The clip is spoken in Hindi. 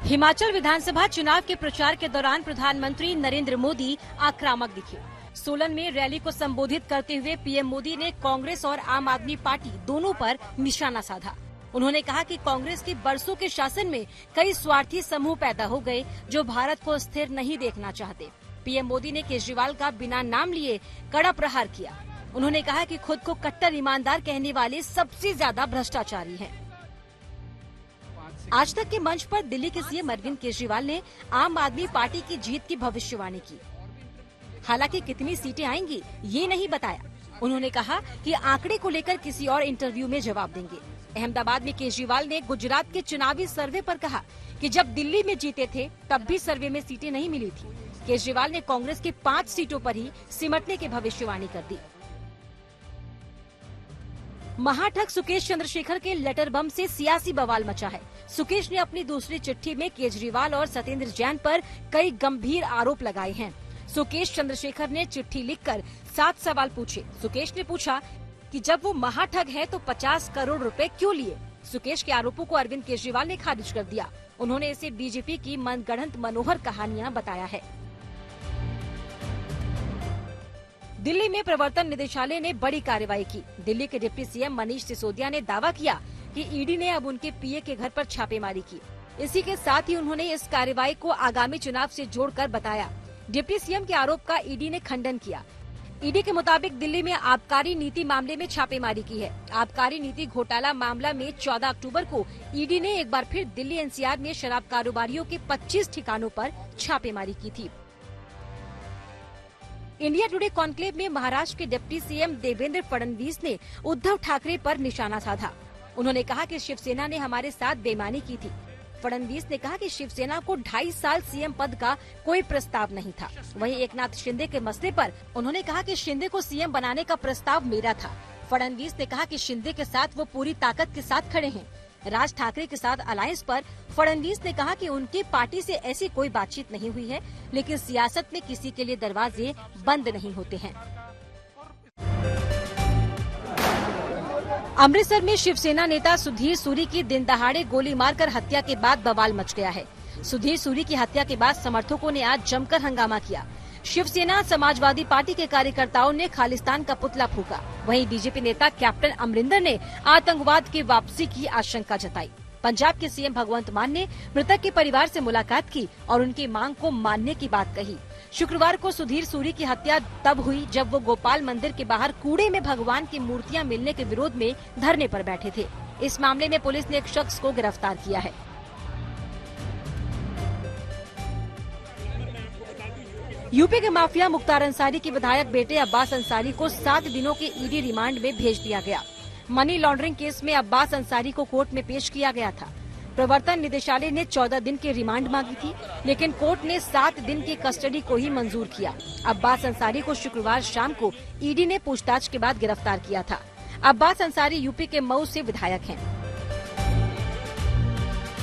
हिमाचल विधानसभा चुनाव के प्रचार के दौरान प्रधानमंत्री नरेंद्र मोदी आक्रामक दिखे। सोलन में रैली को संबोधित करते हुए पीएम मोदी ने कांग्रेस और आम आदमी पार्टी दोनों पर निशाना साधा। उन्होंने कहा कि कांग्रेस के बरसों के शासन में कई स्वार्थी समूह पैदा हो गए जो भारत को स्थिर नहीं देखना चाहते। पीएम मोदी ने केजरीवाल का बिना नाम लिए कड़ा प्रहार किया। उन्होंने कहा कि खुद को कट्टर ईमानदार कहने वाले सबसे ज्यादा भ्रष्टाचारी हैं। आज तक के मंच पर दिल्ली के सीएम अरविंद केजरीवाल ने आम आदमी पार्टी की जीत की भविष्यवाणी की। हालांकि कितनी सीटें आएंगी ये नहीं बताया। उन्होंने कहा कि आंकड़े को लेकर किसी और इंटरव्यू में जवाब देंगे। अहमदाबाद में केजरीवाल ने गुजरात के चुनावी सर्वे पर कहा कि जब दिल्ली में जीते थे तब भी सर्वे में सीटें नहीं मिली थी। केजरीवाल ने कांग्रेस की 5 सीटों पर ही सिमटने की भविष्यवाणी कर दी। महाठग सुकेश चंद्रशेखर के लेटर बम से सियासी बवाल मचा है। सुकेश ने अपनी दूसरी चिट्ठी में केजरीवाल और सत्येंद्र जैन पर कई गंभीर आरोप लगाए हैं। सुकेश चंद्रशेखर ने चिट्ठी लिखकर 7 सवाल पूछे। सुकेश ने पूछा कि जब वो महाठग है तो 50 करोड़ रुपए क्यों लिए। सुकेश के आरोपों को अरविंद केजरीवाल ने खारिज कर दिया। उन्होंने इसे बीजेपी की मनगढ़ंत मनोहर कहानियां बताया है। दिल्ली में प्रवर्तन निदेशालय ने बड़ी कार्रवाई की। दिल्ली के डिप्टी सीएम मनीष सिसोदिया ने दावा किया कि ईडी ने अब उनके पीए के घर पर छापेमारी की। इसी के साथ ही उन्होंने इस कार्रवाई को आगामी चुनाव से जोड़कर बताया। डिप्टी सीएम के आरोप का ईडी ने खंडन किया। ईडी के मुताबिक दिल्ली में आबकारी नीति मामले में छापेमारी की है। आबकारी नीति घोटाला मामला में 14 अक्टूबर को ईडी ने एक बार फिर दिल्ली एनसीआर में शराब कारोबारियों के 25 ठिकानों पर छापेमारी की थी। इंडिया टुडे कॉन्क्लेव में महाराष्ट्र के डिप्टी सीएम देवेंद्र फडणवीस ने उद्धव ठाकरे पर निशाना साधा। उन्होंने कहा कि शिवसेना ने हमारे साथ बेईमानी की थी। फडणवीस ने कहा कि शिवसेना को 2.5 साल सीएम पद का कोई प्रस्ताव नहीं था। वहीं एकनाथ शिंदे के मसले पर उन्होंने कहा कि शिंदे को सीएम बनाने का प्रस्ताव मेरा था। फडणवीस ने कहा कि शिंदे के साथ वो पूरी ताकत के साथ खड़े हैं। राज ठाकरे के साथ अलायंस पर फडणवीस ने कहा कि उनकी पार्टी से ऐसी कोई बातचीत नहीं हुई है, लेकिन सियासत में किसी के लिए दरवाजे बंद नहीं होते हैं। अमृतसर में शिवसेना नेता सुधीर सूरी की दिन दहाड़े गोली मारकर हत्या के बाद बवाल मच गया है। सुधीर सूरी की हत्या के बाद समर्थकों ने आज जमकर हंगामा किया। शिवसेना समाजवादी पार्टी के कार्यकर्ताओं ने खालिस्तान का पुतला फूका। वहीं बीजेपी नेता कैप्टन अमरिंदर ने आतंकवाद की वापसी की आशंका जताई। पंजाब के सीएम भगवंत मान ने मृतक के परिवार से मुलाकात की और उनकी मांग को मानने की बात कही। शुक्रवार को सुधीर सूरी की हत्या तब हुई जब वो गोपाल मंदिर के बाहर कूड़े में भगवान की मूर्तियां मिलने के विरोध में धरने पर बैठे थे। इस मामले में पुलिस ने एक शख्स को गिरफ्तार किया है। यूपी के माफिया मुख्तार अंसारी के विधायक बेटे अब्बास अंसारी को 7 दिनों के ईडी रिमांड में भेज दिया गया। मनी लॉन्ड्रिंग केस में अब्बास अंसारी को कोर्ट में पेश किया गया था। प्रवर्तन निदेशालय ने 14 दिन की रिमांड मांगी थी, लेकिन कोर्ट ने 7 दिन की कस्टडी को ही मंजूर किया। अब्बास अंसारी को शुक्रवार शाम को ईडी ने पूछताछ के बाद गिरफ्तार किया था। अब्बास अंसारी यूपी के मऊ से विधायक हैं।